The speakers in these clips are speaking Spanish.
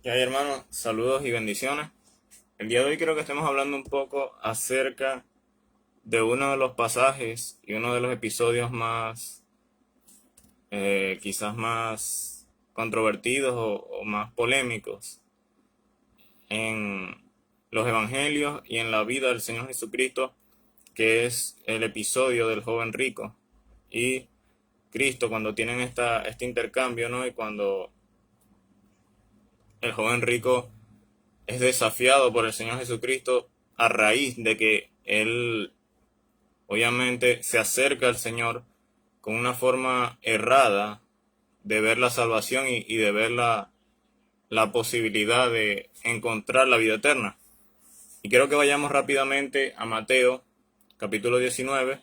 Ya, hermanos, saludos y bendiciones. El día de hoy quiero que estemos hablando un poco acerca de uno de los pasajes y uno de los episodios más, quizás más controvertidos o más polémicos en los evangelios y en la vida del Señor Jesucristo, que es el episodio del joven rico y Cristo cuando tienen este intercambio, ¿no? Y cuando el joven rico es desafiado por el Señor Jesucristo a raíz de que él obviamente se acerca al Señor con una forma errada de ver la salvación y de ver la posibilidad de encontrar la vida eterna. Y quiero que vayamos rápidamente a Mateo capítulo 19,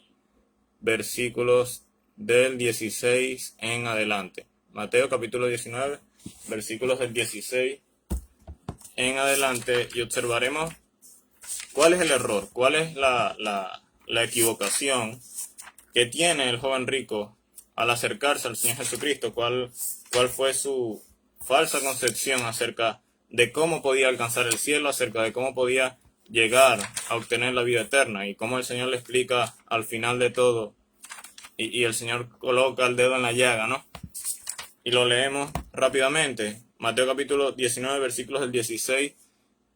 versículos del 16 en adelante. Mateo capítulo 19, versículos del 16 en adelante, y observaremos cuál es el error, cuál es la equivocación que tiene el joven rico al acercarse al Señor Jesucristo, cuál fue su falsa concepción acerca de cómo podía alcanzar el cielo, acerca de cómo podía llegar a obtener la vida eterna, y cómo el Señor le explica al final de todo, y el Señor coloca el dedo en la llaga, ¿no? Y lo leemos rápidamente. Mateo capítulo 19, versículos del 16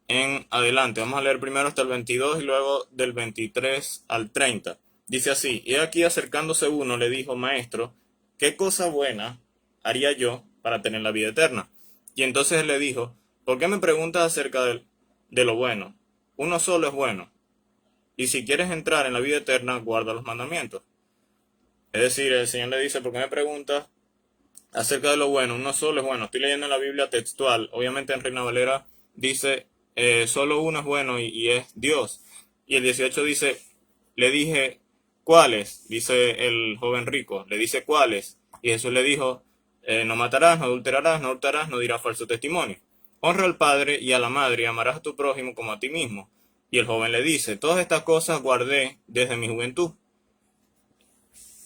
en adelante. Vamos a leer primero hasta el 22 y luego del 23 al 30. Dice así: y aquí acercándose uno le dijo: Maestro, ¿qué cosa buena haría yo para tener la vida eterna? Y entonces él le dijo: ¿por qué me preguntas acerca de lo bueno? Uno solo es bueno, y si quieres entrar en la vida eterna, guarda los mandamientos. Es decir, el Señor le dice: ¿por qué me preguntas acerca de lo bueno? Uno solo es bueno. Estoy leyendo en la Biblia textual. Obviamente en Reina Valera dice: solo uno es bueno y es Dios. Y el 18 dice: le dije: ¿cuáles? Dice el joven rico. Le dice: ¿cuáles? Y Jesús le dijo: no matarás, no adulterarás, no hurtarás, no dirás falso testimonio. Honra al padre y a la madre, y amarás a tu prójimo como a ti mismo. Y el joven le dice: todas estas cosas guardé desde mi juventud.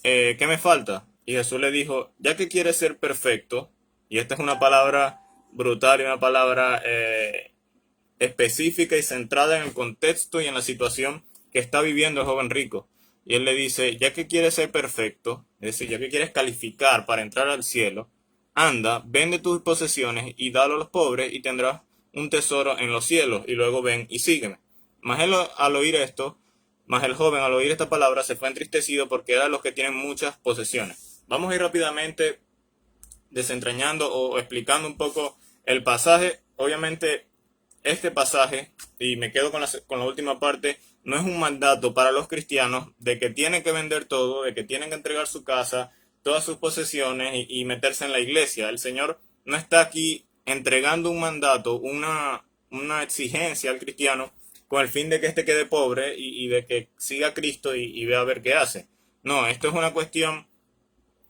¿Qué me falta? Y Jesús le dijo: ya que quieres ser perfecto, y esta es una palabra brutal y una palabra específica y centrada en el contexto y en la situación que está viviendo el joven rico. Y él le dice: ya que quieres ser perfecto, es decir, ya que quieres calificar para entrar al cielo, anda, vende tus posesiones y dalo a los pobres y tendrás un tesoro en los cielos, y luego ven y sígueme. Mas él al oír esto, mas el joven al oír esta palabra se fue entristecido porque eran los que tienen muchas posesiones. Vamos a ir rápidamente desentrañando o explicando un poco el pasaje. Obviamente este pasaje, y me quedo con la última parte, no es un mandato para los cristianos de que tienen que vender todo, de que tienen que entregar su casa, todas sus posesiones y meterse en la iglesia. El Señor no está aquí entregando un mandato, una exigencia al cristiano con el fin de que éste quede pobre y de que siga a Cristo y vea a ver qué hace. No, esto es una cuestión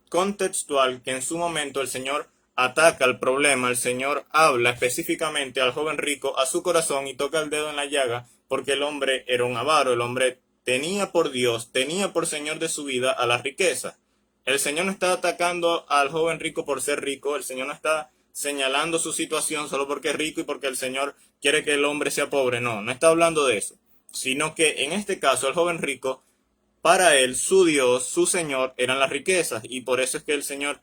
contextual que en su momento el Señor ataca el problema, el Señor habla específicamente al joven rico, a su corazón, y toca el dedo en la llaga, porque el hombre era un avaro, el hombre tenía por Dios, tenía por Señor de su vida a la riqueza. El Señor no está atacando al joven rico por ser rico, el Señor no está señalando su situación solo porque es rico y porque el Señor quiere que el hombre sea pobre, no, no está hablando de eso, sino que en este caso el joven rico, para él, su Dios, su Señor, eran las riquezas, y por eso es que el Señor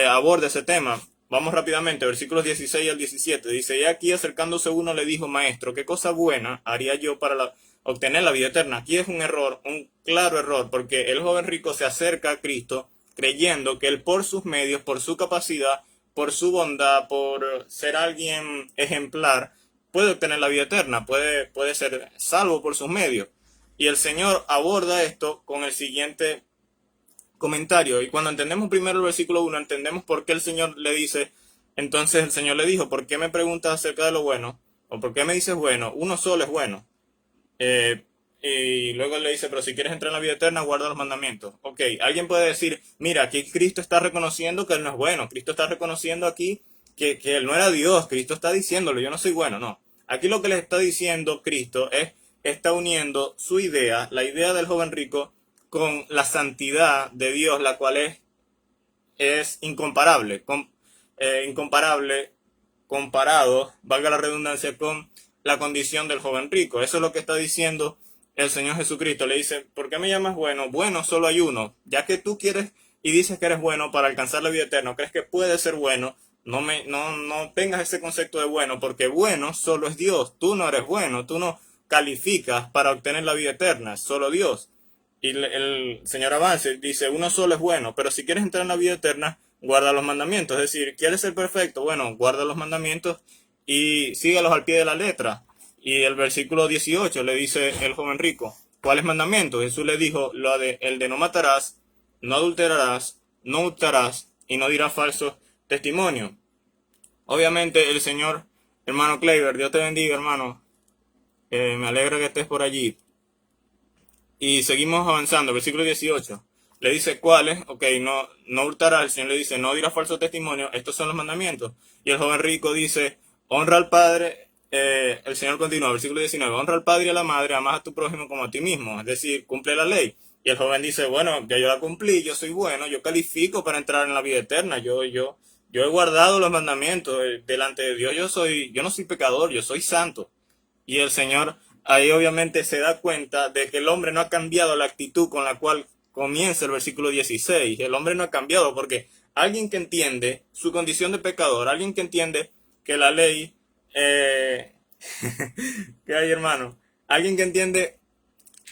aborda ese tema. Vamos rápidamente, versículos 16 al 17. Dice: y aquí acercándose uno le dijo: Maestro, ¿qué cosa buena haría yo para obtener la vida eterna? Aquí es un error, un claro error, porque el joven rico se acerca a Cristo creyendo que él, por sus medios, por su capacidad, por su bondad, por ser alguien ejemplar, puede obtener la vida eterna, puede ser salvo por sus medios. Y el Señor aborda esto con el siguiente comentario. Y cuando entendemos primero el versículo 1, entendemos por qué el Señor le dice. Entonces el Señor le dijo: ¿por qué me preguntas acerca de lo bueno? ¿O por qué me dices bueno? Uno solo es bueno. Y luego él le dice: pero si quieres entrar en la vida eterna, guarda los mandamientos. Ok, alguien puede decir: mira, aquí Cristo está reconociendo que él no es bueno. Cristo está reconociendo aquí que él no era Dios. Cristo está diciéndole: yo no soy bueno. No. Aquí lo que le está diciendo Cristo está uniendo su idea, la idea del joven rico, con la santidad de Dios, la cual es incomparable, incomparable comparado, valga la redundancia, con la condición del joven rico. Eso es lo que está diciendo el Señor Jesucristo. Le dice, ¿por qué me llamas bueno? Bueno, solo hay uno. Ya que tú quieres y dices que eres bueno para alcanzar la vida eterna, crees que puedes ser bueno, no tengas ese concepto de bueno, porque bueno solo es Dios. Tú no eres bueno, tú no calificas para obtener la vida eterna, solo Dios. Y el Señor Avance dice, uno solo es bueno, pero si quieres entrar en la vida eterna, guarda los mandamientos. Es decir, ¿quieres ser perfecto? Bueno, guarda los mandamientos y sígalos al pie de la letra. Y el versículo 18 le dice el joven rico, ¿cuáles mandamientos? Jesús le dijo, el de no matarás, no adulterarás, no hurtarás y no dirás falso testimonio. Obviamente el Señor, hermano Kleiber, Dios te bendiga, hermano. Me alegra que estés por allí. Y seguimos avanzando, versículo 18. Le dice cuáles, ok, no hurtará, el Señor le dice, no dirá falso testimonio, estos son los mandamientos. Y el joven rico dice, honra al Padre, el Señor continúa, versículo 19, honra al Padre y a la Madre, amas a tu prójimo como a ti mismo, es decir, cumple la ley. Y el joven dice, bueno, ya yo la cumplí, yo soy bueno, yo califico para entrar en la vida eterna, yo he guardado los mandamientos, delante de Dios yo no soy pecador, yo soy santo. Y el Señor ahí obviamente se da cuenta de que el hombre no ha cambiado la actitud con la cual comienza el versículo 16. El hombre no ha cambiado porque alguien que entiende su condición de pecador, alguien que entiende que la ley, ¿qué hay, hermano? Alguien que entiende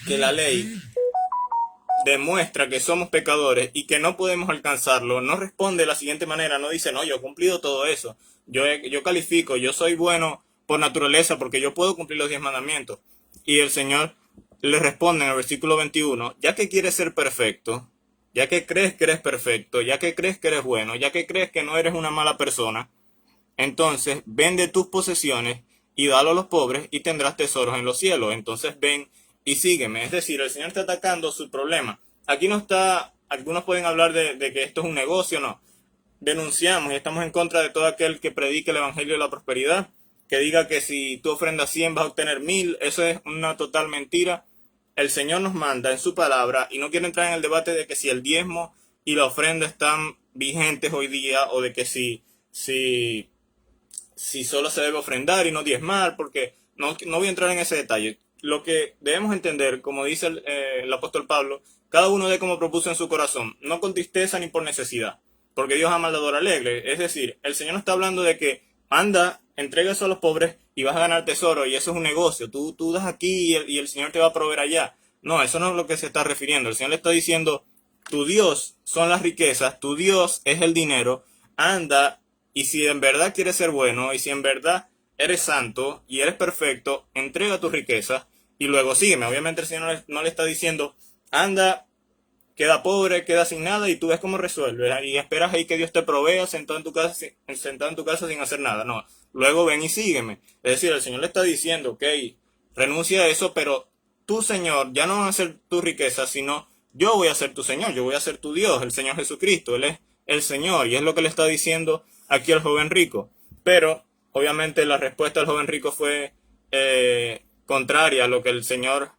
que la ley demuestra que somos pecadores y que no podemos alcanzarlo, no responde de la siguiente manera, no dice, no, yo he cumplido todo eso, yo califico, yo soy bueno por naturaleza porque yo puedo cumplir los 10 mandamientos. Y el Señor le responde en el versículo 21, ya que quieres ser perfecto, ya que crees que eres perfecto, ya que crees que eres bueno, ya que crees que no eres una mala persona, entonces vende tus posesiones y dalo a los pobres y tendrás tesoros en los cielos. Entonces ven y sígueme. Es decir, el Señor está atacando su problema. Aquí no está, algunos pueden hablar de que esto es un negocio, no. Denunciamos y estamos en contra de todo aquel que predique el evangelio de la prosperidad, que diga que si tú ofrendas 100 vas a obtener 1000, eso es una total mentira. El Señor nos manda en su palabra, y no quiero entrar en el debate de que si el diezmo y la ofrenda están vigentes hoy día, o de que si solo se debe ofrendar y no diezmar, porque no voy a entrar en ese detalle. Lo que debemos entender, como dice el apóstol Pablo, cada uno dé como propuso en su corazón, no con tristeza ni por necesidad, porque Dios ama al dador alegre. Es decir, el Señor no está hablando de que anda, entrega eso a los pobres y vas a ganar tesoro, y eso es un negocio, tú das aquí y el Señor te va a proveer allá. No, eso no es lo que se está refiriendo. El Señor le está diciendo, tu Dios son las riquezas, tu Dios es el dinero, anda. Y si en verdad quieres ser bueno, y si en verdad eres santo y eres perfecto, entrega tus riquezas y luego sígueme. Obviamente el Señor no le está diciendo, anda, queda pobre, queda sin nada y tú ves cómo resuelves. Y esperas ahí que Dios te provea sentado en tu casa sin hacer nada. No, luego ven y sígueme. Es decir, el Señor le está diciendo, ok, renuncia a eso, pero tú, Señor, ya no van a ser tu riqueza, sino yo voy a ser tu Señor, yo voy a ser tu Dios, el Señor Jesucristo. Él es el Señor y es lo que le está diciendo aquí al joven rico. Pero obviamente la respuesta del joven rico fue contraria a lo que el Señor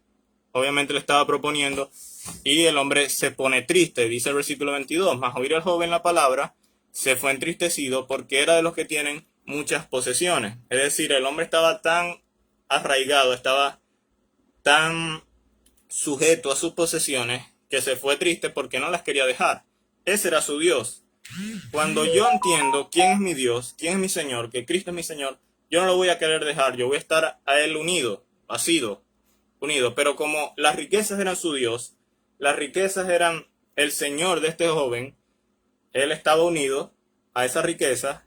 obviamente le estaba proponiendo, y el hombre se pone triste. Dice el versículo 22, mas oír al joven la palabra, se fue entristecido porque era de los que tienen muchas posesiones. Es decir, el hombre estaba tan arraigado, estaba tan sujeto a sus posesiones, que se fue triste porque no las quería dejar. Ese era su Dios. Cuando yo entiendo quién es mi Dios, quién es mi Señor, que Cristo es mi Señor, yo no lo voy a querer dejar, yo voy a estar a Él unido, asido, unido. Pero como las riquezas eran su Dios, las riquezas eran el Señor de este joven, él estaba unido a esa riqueza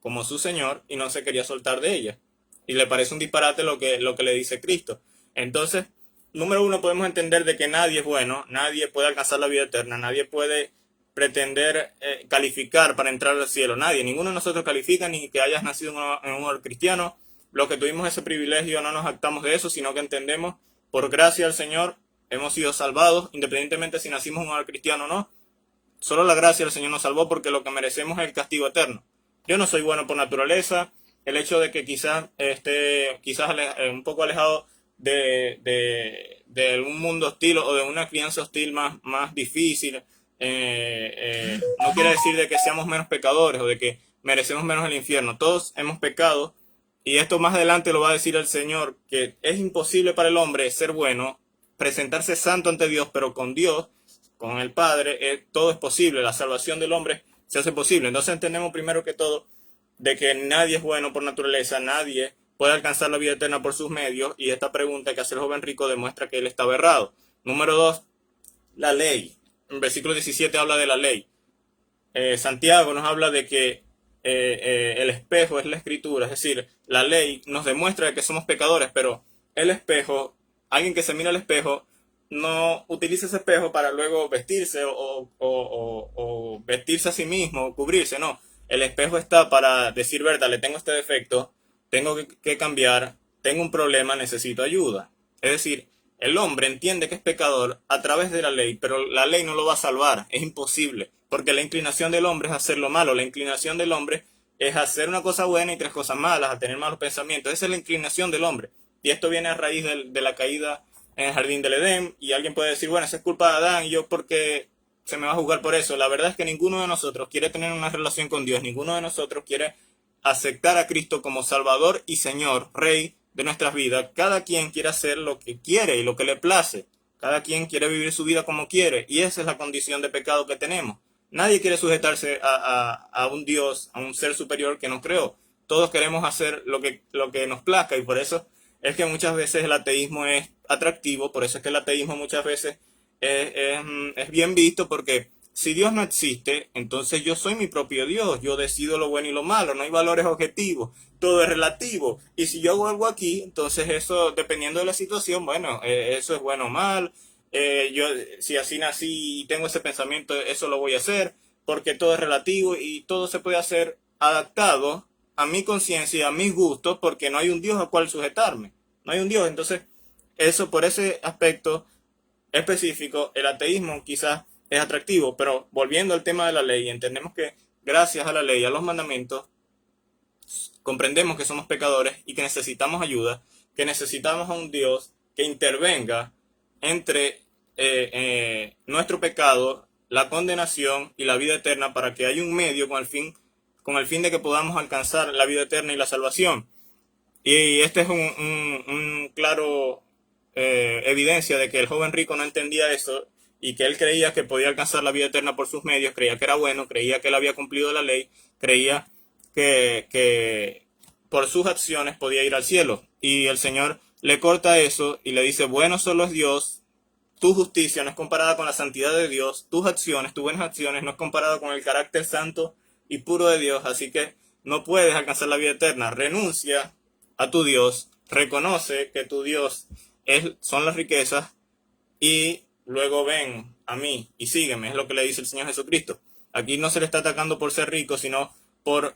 como su Señor y no se quería soltar de ella. Y le parece un disparate lo que le dice Cristo. Entonces, número uno, podemos entender de que nadie es bueno, nadie puede alcanzar la vida eterna, nadie puede pretender calificar para entrar al cielo. Nadie, ninguno de nosotros califica, ni que hayas nacido en un hogar cristiano. Los que tuvimos ese privilegio no nos jactamos de eso, sino que entendemos, por gracia del Señor, hemos sido salvados, independientemente si nacimos en un hogar cristiano o no. Solo la gracia del Señor nos salvó, porque lo que merecemos es el castigo eterno. Yo no soy bueno por naturaleza. El hecho de que quizás esté un poco alejado de un mundo hostil o de una crianza hostil más difícil, no quiere decir de que seamos menos pecadores o de que merecemos menos el infierno. Todos hemos pecado, y esto más adelante lo va a decir el Señor, que es imposible para el hombre ser bueno, presentarse santo ante Dios, pero con Dios, con el Padre, todo es posible. La salvación del hombre se hace posible. Entonces entendemos primero que todo de que nadie es bueno por naturaleza, nadie puede alcanzar la vida eterna por sus medios, y esta pregunta que hace el joven rico demuestra que él estaba errado. Número 2, la ley. En versículo 17 habla de la ley. Santiago nos habla de que el espejo es la escritura, es decir, la ley nos demuestra que somos pecadores, pero el espejo, alguien que se mira al espejo, no utiliza ese espejo para luego vestirse o vestirse a sí mismo, o cubrirse, no. El espejo está para decir, verdad, le tengo este defecto, tengo que cambiar, tengo un problema, necesito ayuda. Es decir, el hombre entiende que es pecador a través de la ley, pero la ley no lo va a salvar, es imposible, porque la inclinación del hombre es hacer lo malo, la inclinación del hombre es hacer una cosa buena y tres cosas malas, a tener malos pensamientos. Esa es la inclinación del hombre, y esto viene a raíz de la caída en el jardín del Edén, y alguien puede decir, bueno, esa es culpa de Adán, y yo porque se me va a juzgar por eso. La verdad es que ninguno de nosotros quiere tener una relación con Dios, ninguno de nosotros quiere aceptar a Cristo como Salvador y Señor, Rey de nuestras vidas. Cada quien quiere hacer lo que quiere y lo que le place. Cada quien quiere vivir su vida como quiere, y esa es la condición de pecado que tenemos. Nadie quiere sujetarse a un Dios, a un ser superior que nos creó. Todos queremos hacer lo que nos plazca, y por eso es que muchas veces el ateísmo es atractivo, por eso es que el ateísmo muchas veces es bien visto, porque si Dios no existe, entonces yo soy mi propio Dios, yo decido lo bueno y lo malo, no hay valores objetivos, todo es relativo, y si yo hago algo aquí, entonces eso, dependiendo de la situación, bueno, eso es bueno o mal, yo si así nací y tengo ese pensamiento, eso lo voy a hacer, porque todo es relativo y todo se puede hacer adaptado a mi conciencia y a mis gustos, porque no hay un Dios al cual sujetarme, no hay un Dios. Entonces eso, por ese aspecto específico, el ateísmo quizás es atractivo, pero volviendo al tema de la ley, entendemos que gracias a la ley, a los mandamientos, comprendemos que somos pecadores y que necesitamos ayuda, que necesitamos a un Dios que intervenga entre nuestro pecado, la condenación y la vida eterna, para que haya un medio con el fin de que podamos alcanzar la vida eterna y la salvación. Y este es un claro evidencia de que el joven rico no entendía eso, y que él creía que podía alcanzar la vida eterna por sus medios, creía que era bueno, creía que él había cumplido la ley, creía que por sus acciones podía ir al cielo. Y el Señor le corta eso y le dice, bueno solo es Dios, tu justicia no es comparada con la santidad de Dios, tus acciones, tus buenas acciones no es comparada con el carácter santo y puro de Dios, así que no puedes alcanzar la vida eterna. Renuncia a tu Dios, reconoce que tu Dios son las riquezas, y luego ven a mí y sígueme, es lo que le dice el Señor Jesucristo. Aquí no se le está atacando por ser rico, sino por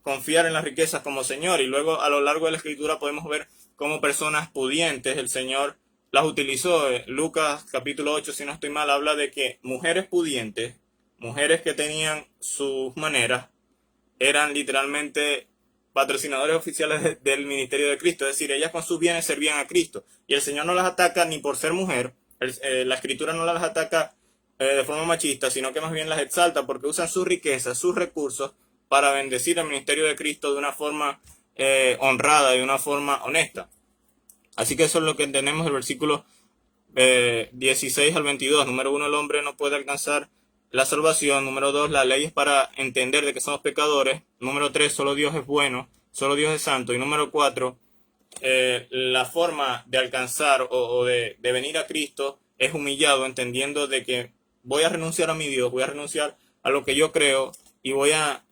confiar en las riquezas como Señor. Y luego a lo largo de la Escritura podemos ver cómo personas pudientes el Señor las utilizó. Lucas capítulo 8, si no estoy mal, habla de que mujeres pudientes, mujeres que tenían sus maneras, eran literalmente patrocinadores oficiales del ministerio de Cristo. Es decir, ellas con sus bienes servían a Cristo. Y el Señor no las ataca ni por ser mujer. La Escritura no las ataca de forma machista, sino que más bien las exalta porque usan sus riquezas, sus recursos, para bendecir el ministerio de Cristo de una forma honrada, de una forma honesta. Así que eso es lo que entendemos del versículo 16 al 22. Número 1, el hombre no puede alcanzar la salvación. Número 2, la ley es para entender de que somos pecadores. Número 3, solo Dios es bueno, solo Dios es santo. Y número 4, la forma de alcanzar o de venir a Cristo es humillado, entendiendo de que voy a renunciar a mi Dios, voy a renunciar a lo que yo creo y voy a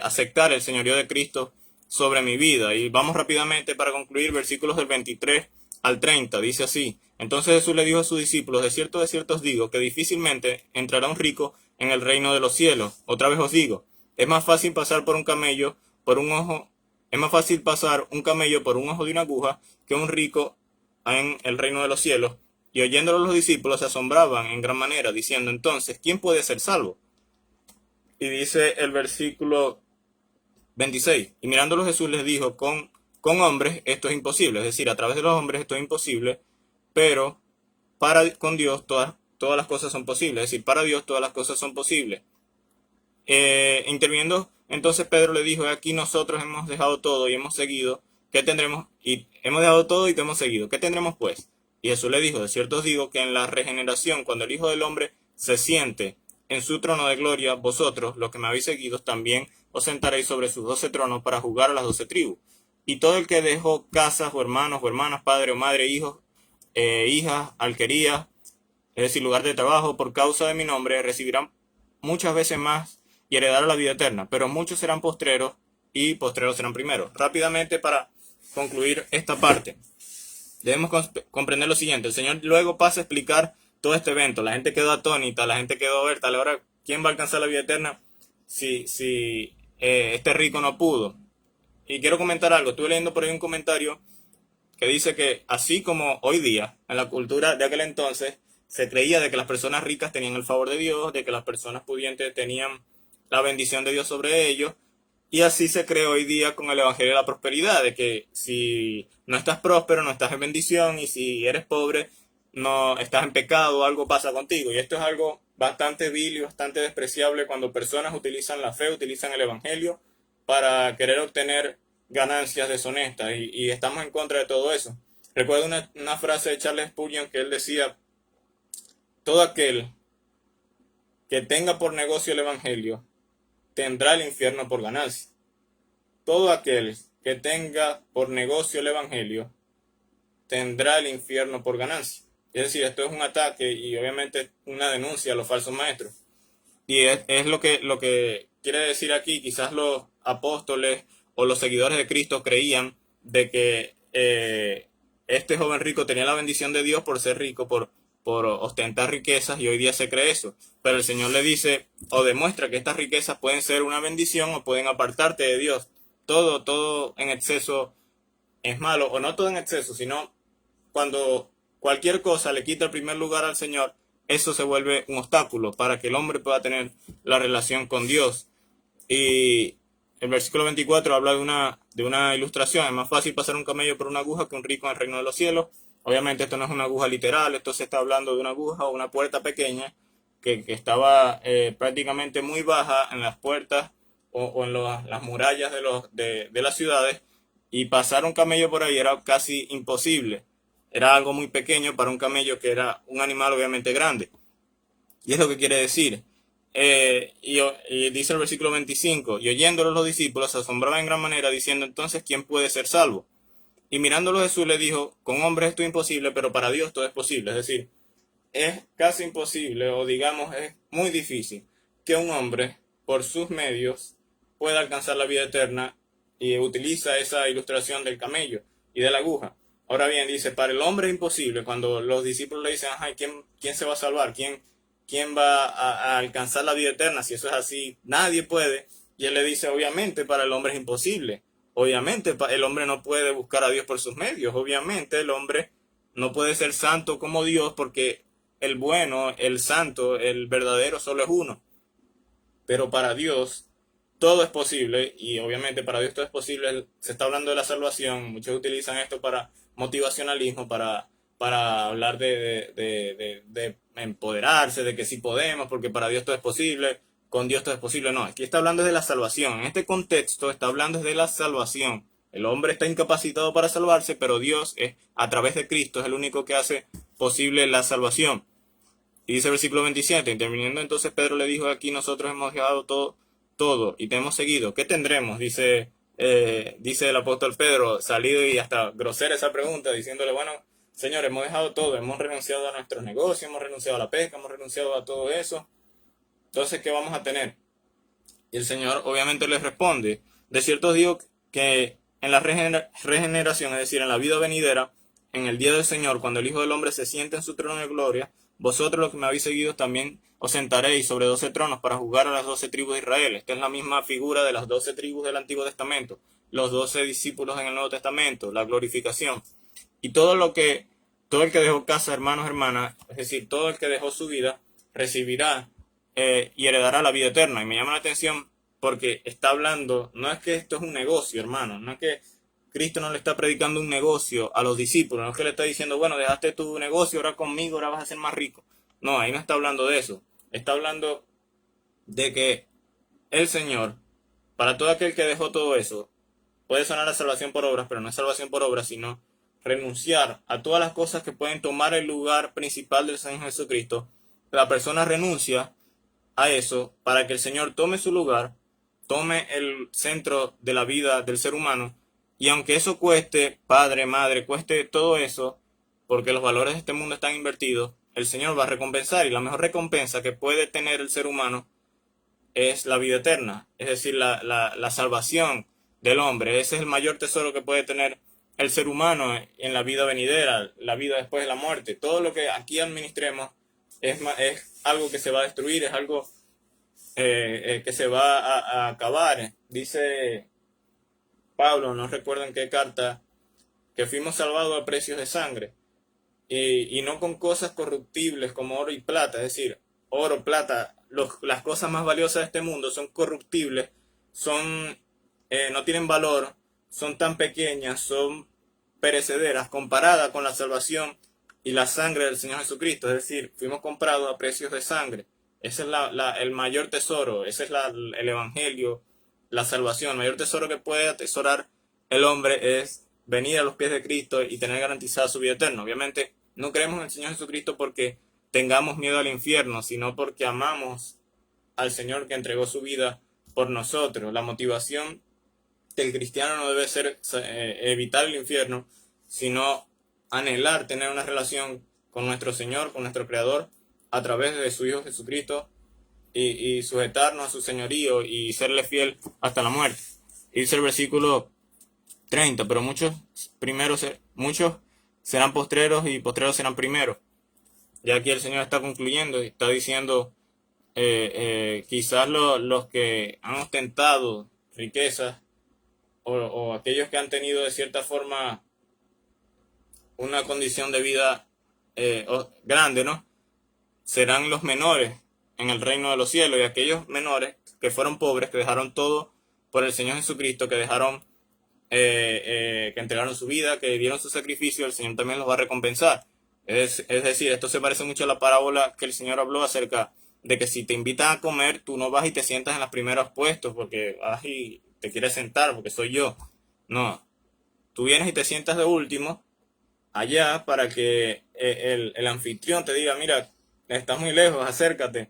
aceptar el señorío de Cristo sobre mi vida. Y vamos rápidamente para concluir, versículos del 23 al 30, dice así: entonces Jesús le dijo a sus discípulos, de cierto os digo, que difícilmente entrará un rico en el reino de los cielos. Otra vez os digo, es más fácil pasar por un camello por un ojo, es más fácil pasar un camello por un ojo de una aguja que un rico en el reino de los cielos. Y oyéndolo los discípulos se asombraban en gran manera, diciendo, entonces, ¿quién puede ser salvo? Y dice el versículo 26, y mirándolo Jesús les dijo, con hombres esto es imposible, es decir, a través de los hombres esto es imposible, pero con Dios todas las cosas son posibles, es decir, para Dios todas las cosas son posibles. Interviniendo Entonces Pedro le dijo, aquí nosotros hemos dejado todo y hemos seguido, ¿qué tendremos? Y hemos dejado todo y te hemos seguido, ¿qué tendremos pues? Y Jesús le dijo, de cierto os digo que en la regeneración, cuando el Hijo del Hombre se siente en su trono de gloria, vosotros, los que me habéis seguido, también os sentaréis sobre sus 12 tronos para juzgar a las 12 tribus. Y todo el que dejó casas o hermanas, padre o madre, hijos, hijas, alquerías, es decir, lugar de trabajo, por causa de mi nombre, recibirán muchas veces más y heredarán la vida eterna. Pero muchos serán postreros y postreros serán primeros. Rápidamente, para concluir esta parte, debemos comprender lo siguiente. El Señor luego pasa a explicar todo este evento. La gente quedó atónita, la gente quedó alerta. Ahora, ¿quién va a alcanzar la vida eterna si este rico no pudo? Y quiero comentar algo. Estuve leyendo por ahí un comentario que dice que así como hoy día, en la cultura de aquel entonces, se creía de que las personas ricas tenían el favor de Dios, de que las personas pudientes tenían la bendición de Dios sobre ellos, y así se cree hoy día con el Evangelio de la Prosperidad, de que si no estás próspero, no estás en bendición, y si eres pobre, no estás en pecado, algo pasa contigo. Y esto es algo bastante vil y bastante despreciable cuando personas utilizan la fe, utilizan el Evangelio para querer obtener ganancias deshonestas, y estamos en contra de todo eso. Recuerdo una frase de Charles Spurgeon que él decía, todo aquel que tenga por negocio el Evangelio tendrá el infierno por ganancia. Todo aquel que tenga por negocio el Evangelio tendrá el infierno por ganancia. Es decir, esto es un ataque y obviamente una denuncia a los falsos maestros. Y es lo que quiere decir aquí. Quizás los apóstoles o los seguidores de Cristo creían de que este joven rico tenía la bendición de Dios por ser rico, por ostentar riquezas, y hoy día se cree eso. Pero el Señor le dice o demuestra que estas riquezas pueden ser una bendición o pueden apartarte de Dios. Todo en exceso es malo, o no todo en exceso, sino cuando cualquier cosa le quita el primer lugar al Señor, eso se vuelve un obstáculo para que el hombre pueda tener la relación con Dios. Y el versículo 24 habla de una ilustración. Es más fácil pasar un camello por una aguja que un rico en el reino de los cielos. Obviamente esto no es una aguja literal, esto se está hablando de una aguja o una puerta pequeña que estaba prácticamente muy baja en las puertas o en las murallas de las ciudades, y pasar un camello por ahí era casi imposible. Era algo muy pequeño para un camello, que era un animal obviamente grande. Y es lo que quiere decir. Y dice el versículo 25, y oyéndolo los discípulos se asombraban en gran manera, diciendo, entonces, ¿quién puede ser salvo? Y mirándolo Jesús le dijo, con hombres esto es imposible, pero para Dios todo es posible. Es decir, es casi imposible, o digamos, es muy difícil que un hombre, por sus medios, pueda alcanzar la vida eterna, y utiliza esa ilustración del camello y de la aguja. Ahora bien, dice, para el hombre es imposible. Cuando los discípulos le dicen, ajá, ¿quién se va a salvar? ¿Quién va a alcanzar la vida eterna? Si eso es así, nadie puede. Y él le dice, obviamente para el hombre es imposible. Obviamente el hombre no puede buscar a Dios por sus medios. Obviamente el hombre no puede ser santo como Dios, porque el bueno, el santo, el verdadero solo es uno. Pero para Dios todo es posible, y obviamente para Dios todo es posible. Se está hablando de la salvación. Muchos utilizan esto para motivacionalismo, para hablar de empoderarse, de que sí podemos, porque para Dios todo es posible, con Dios todo es posible. No, aquí está hablando de la salvación. En este contexto está hablando de la salvación. El hombre está incapacitado para salvarse, pero Dios, a través de Cristo, es el único que hace posible la salvación. Y dice el versículo 27, interviniendo entonces Pedro le dijo, aquí nosotros hemos dejado todo y te hemos seguido. ¿Qué tendremos? Dice el apóstol Pedro, salido y hasta grosera esa pregunta, diciéndole, bueno, Señor, hemos dejado todo, hemos renunciado a nuestros negocios, hemos renunciado a la pesca, hemos renunciado a todo eso. Entonces, ¿qué vamos a tener? Y el Señor obviamente les responde, de cierto os digo que en la regeneración, es decir, en la vida venidera, en el día del Señor, cuando el Hijo del Hombre se siente en su trono de gloria, vosotros los que me habéis seguido también os sentaréis sobre 12 tronos para juzgar a las 12 tribus de Israel. Esta es la misma figura de las 12 tribus del Antiguo Testamento, los 12 discípulos en el Nuevo Testamento, la glorificación. Y todo el que dejó casa, hermanos, hermanas, es decir, todo el que dejó su vida, recibirá y heredará la vida eterna. Y me llama la atención porque está hablando, no es que esto es un negocio, hermano, no es que Cristo no le está predicando un negocio a los discípulos, no es que le está diciendo, bueno, dejaste tu negocio, ahora conmigo, ahora vas a ser más rico. No, ahí no está hablando de eso. Está hablando de que el Señor, para todo aquel que dejó todo eso. Puede sonar a salvación por obras, pero no es salvación por obras, sino renunciar a todas las cosas que pueden tomar el lugar principal del Señor Jesucristo. La persona renuncia a eso para que el Señor tome su lugar, tome el centro de la vida del ser humano, y aunque eso cueste, padre, madre, cueste todo eso, porque los valores de este mundo están invertidos, el Señor va a recompensar, y la mejor recompensa que puede tener el ser humano es la vida eterna, es decir, la salvación del hombre. Ese es el mayor tesoro que puede tener el ser humano en la vida venidera, la vida después de la muerte. Todo lo que aquí administremos es algo que se va a destruir, es algo que se va a acabar. Dice Pablo, no recuerdo en qué carta, que fuimos salvados a precios de sangre, y no con cosas corruptibles como oro y plata. Es decir, oro, plata, las cosas más valiosas de este mundo son corruptibles, no tienen valor, son tan pequeñas, son perecederas comparadas con la salvación y la sangre del Señor Jesucristo. Es decir, fuimos comprados a precios de sangre. Ese es el mayor tesoro, ese es el Evangelio, la salvación. El mayor tesoro que puede atesorar el hombre es venir a los pies de Cristo y tener garantizada su vida eterna. Obviamente no creemos en el Señor Jesucristo porque tengamos miedo al infierno, sino porque amamos al Señor que entregó su vida por nosotros. La motivación del cristiano no debe ser evitar el infierno, sino anhelar tener una relación con nuestro Señor, con nuestro Creador, a través de su Hijo Jesucristo, y sujetarnos a su señorío y serle fiel hasta la muerte. Dice el versículo 30, pero muchos serán postreros y postreros serán primeros. Ya aquí el Señor está concluyendo y está diciendo, quizás los que han ostentado riquezas, o aquellos que han tenido de cierta forma una condición de vida grande, ¿no?, serán los menores en el reino de los cielos, y aquellos menores que fueron pobres, que dejaron todo por el Señor Jesucristo, que dejaron, que entregaron su vida, que dieron su sacrificio, el Señor también los va a recompensar. Es decir, esto se parece mucho a la parábola que el Señor habló acerca de que si te invitan a comer, tú no vas y te sientas en los primeros puestos porque vas y te quieres sentar porque soy yo. No, tú vienes y te sientas de último allá para que el anfitrión te diga, mira, estás muy lejos, acércate.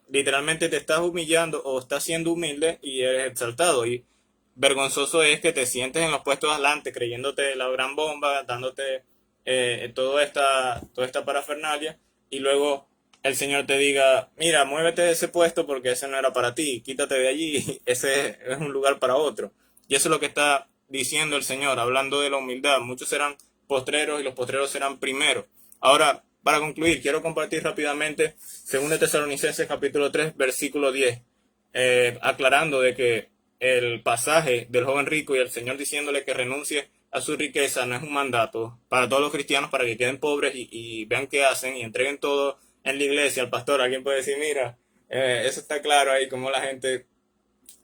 Literalmente te estás humillando o estás siendo humilde y eres exaltado. Y vergonzoso es que te sientes en los puestos adelante creyéndote la gran bomba, dándote toda esta parafernalia, y luego el Señor te diga, mira, muévete de ese puesto porque ese no era para ti, quítate de allí, ese es un lugar para otro. Y eso es lo que está diciendo el Señor, hablando de la humildad. Muchos serán postreros y los postreros serán primeros. Ahora, para concluir, quiero compartir rápidamente 2 Tesalonicenses capítulo 3, versículo 10, aclarando de que el pasaje del joven rico y el Señor diciéndole que renuncie a su riqueza no es un mandato para todos los cristianos para que queden pobres y vean qué hacen y entreguen todo en la iglesia al pastor. Alguien puede decir, mira, eso está claro ahí, como la gente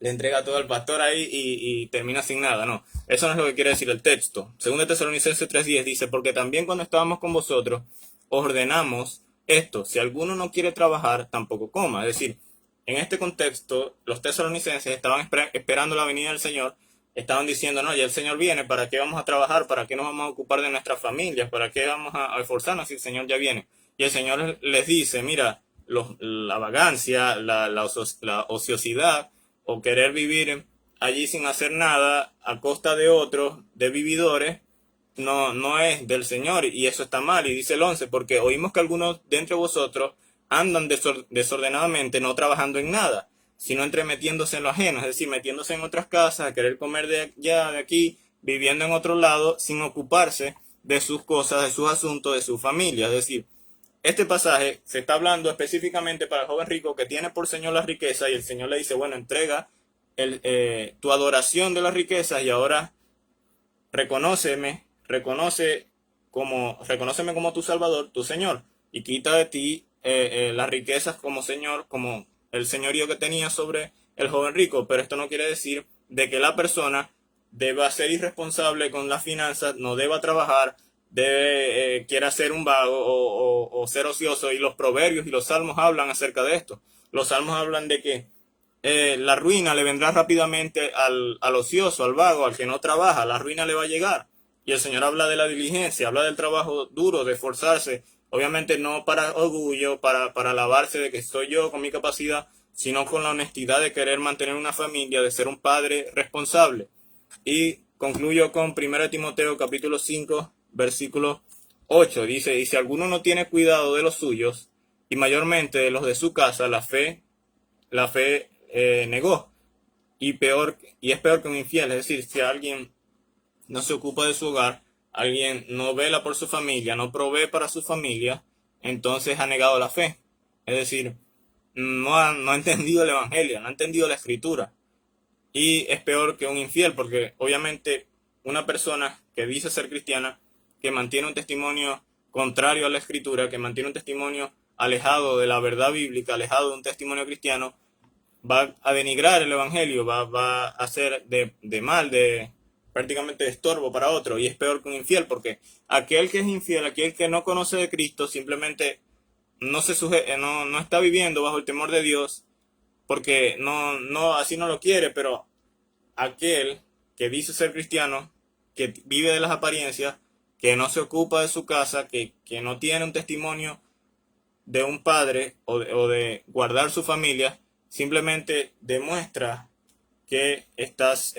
le entrega todo al pastor ahí y termina sin nada. No, eso no es lo que quiere decir el texto. 2 Tesalonicenses 3:10 dice, porque también cuando estábamos con vosotros os ordenamos esto, si alguno no quiere trabajar, tampoco coma. Es decir, en este contexto, los tesalonicenses estaban esperando la venida del Señor. Estaban diciendo, no, ya el Señor viene, ¿para qué vamos a trabajar? ¿Para qué nos vamos a ocupar de nuestras familias? ¿Para qué vamos a esforzarnos si el Señor ya viene? Y el Señor les dice, mira, la vagancia, la ociosidad, o querer vivir allí sin hacer nada a costa de otros, de vividores, no es del Señor, y eso está mal. Y dice el 11, porque oímos que algunos de entre vosotros andan desordenadamente, no trabajando en nada, sino entremetiéndose en lo ajeno, es decir, metiéndose en otras casas, a querer comer de allá, de aquí, viviendo en otro lado, sin ocuparse de sus cosas, de sus asuntos, de su familia. Es decir, este pasaje se está hablando específicamente para el joven rico que tiene por Señor la riqueza, y el Señor le dice, bueno, entrega tu adoración de las riquezas y ahora reconóceme como tu Salvador, tu Señor, y quita de ti las riquezas como Señor, como el señorío que tenía sobre el joven rico. Pero esto no quiere decir de que la persona deba ser irresponsable con las finanzas, no deba trabajar, quiera ser un vago o ser ocioso. Y los proverbios y los salmos hablan acerca de esto. Los salmos hablan de que la ruina le vendrá rápidamente al ocioso, al vago, al que no trabaja. La ruina le va a llegar. Y el Señor habla de la diligencia, habla del trabajo duro, de esforzarse. Obviamente no para orgullo, para alabarse de que soy yo con mi capacidad, sino con la honestidad de querer mantener una familia, de ser un padre responsable. Y concluyo con 1 Timoteo capítulo 5, versículo 8. Dice, y si alguno no tiene cuidado de los suyos, y mayormente de los de su casa, la fe negó. Y es peor que un infiel. Es decir, si alguien no se ocupa de su hogar, alguien no vela por su familia, no provee para su familia, entonces ha negado la fe. Es decir, no ha entendido el evangelio, no ha entendido la escritura. Y es peor que un infiel, porque obviamente una persona que dice ser cristiana, que mantiene un testimonio contrario a la escritura, que mantiene un testimonio alejado de la verdad bíblica, alejado de un testimonio cristiano, va a denigrar el evangelio, va a hacer de mal, de prácticamente de estorbo para otro, y es peor que un infiel, porque aquel que es infiel, aquel que no conoce de Cristo, simplemente no está viviendo bajo el temor de Dios, porque así no lo quiere. Pero aquel que dice ser cristiano, que vive de las apariencias, que no se ocupa de su casa, que no tiene un testimonio de un padre o de guardar su familia, simplemente demuestra que estás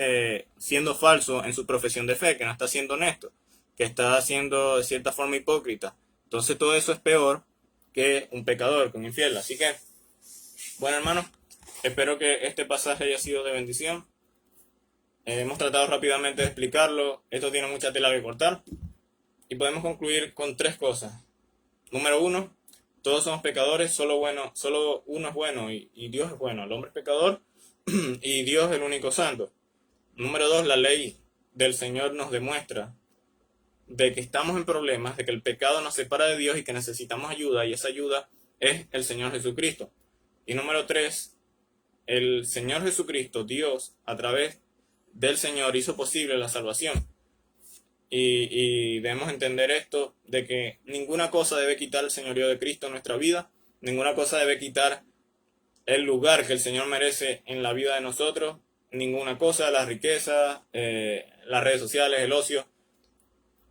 siendo falso en su profesión de fe, que no está siendo honesto, que está siendo de cierta forma hipócrita. Entonces todo eso es peor que un pecador, que un infiel. Así que, bueno, hermanos, espero que este pasaje haya sido de bendición. Hemos tratado rápidamente de explicarlo. Esto tiene mucha tela que cortar. Y podemos concluir con 3 cosas. Número 1, todos somos pecadores, solo uno es bueno y Dios es bueno. El hombre es pecador y Dios es el único santo. Número 2, la ley del Señor nos demuestra de que estamos en problemas, de que el pecado nos separa de Dios y que necesitamos ayuda, y esa ayuda es el Señor Jesucristo. Y número 3, el Señor Jesucristo, Dios, a través del Señor hizo posible la salvación. Y debemos entender esto, de que ninguna cosa debe quitar el señorío de Cristo en nuestra vida, ninguna cosa debe quitar el lugar que el Señor merece en la vida de nosotros, ninguna cosa, la riqueza, las redes sociales, el ocio.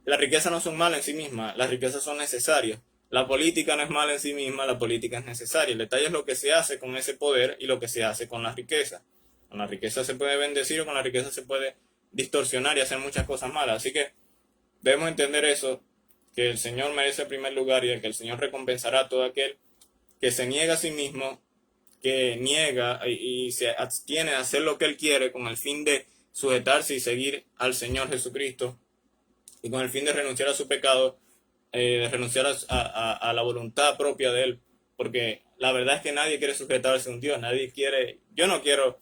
Las riquezas no son malas en sí mismas, las riquezas son necesarias. La política no es mala en sí misma, la política es necesaria. El detalle es lo que se hace con ese poder y lo que se hace con la riqueza. Con la riqueza se puede bendecir o con la riqueza se puede distorsionar y hacer muchas cosas malas. Así que debemos entender eso, que el Señor merece el primer lugar y que el Señor recompensará a todo aquel que se niega a sí mismo, que niega y se abstiene de hacer lo que Él quiere con el fin de sujetarse y seguir al Señor Jesucristo y con el fin de renunciar a su pecado, de renunciar a la voluntad propia de Él, porque la verdad es que nadie quiere sujetarse a un Dios, yo no quiero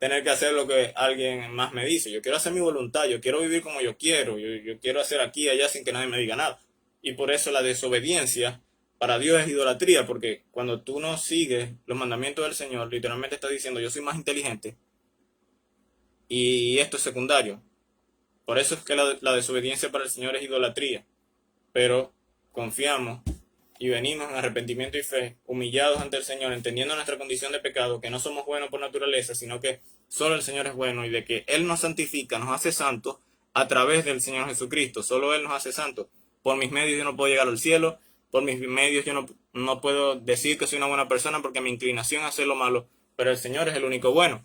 tener que hacer lo que alguien más me dice. Yo quiero hacer mi voluntad, yo quiero vivir como yo quiero, yo quiero hacer aquí y allá sin que nadie me diga nada. Y por eso la desobediencia para Dios es idolatría, porque cuando tú no sigues los mandamientos del Señor, literalmente estás diciendo yo soy más inteligente y esto es secundario. Por eso es que la desobediencia para el Señor es idolatría. Pero confiamos y venimos en arrepentimiento y fe, humillados ante el Señor, entendiendo nuestra condición de pecado, que no somos buenos por naturaleza, sino que solo el Señor es bueno y de que Él nos santifica, nos hace santos a través del Señor Jesucristo. Solo Él nos hace santos. Por mis medios yo no puedo llegar al cielo, por mis medios yo no puedo decir que soy una buena persona porque mi inclinación es hacer lo malo, pero el Señor es el único bueno.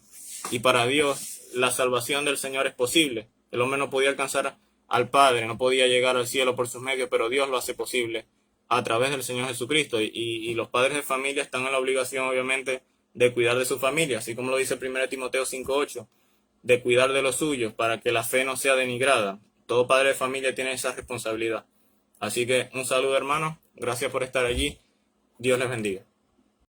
Y para Dios la salvación del Señor es posible. El hombre no podía alcanzar al Padre, no podía llegar al cielo por sus medios, pero Dios lo hace posible a través del Señor Jesucristo. Y los padres de familia están en la obligación, obviamente, de cuidar de su familia, así como lo dice 1 Timoteo 5:8, de cuidar de los suyos para que la fe no sea denigrada. Todo padre de familia tiene esa responsabilidad. Así que un saludo, hermanos. Gracias por estar allí. Dios les bendiga.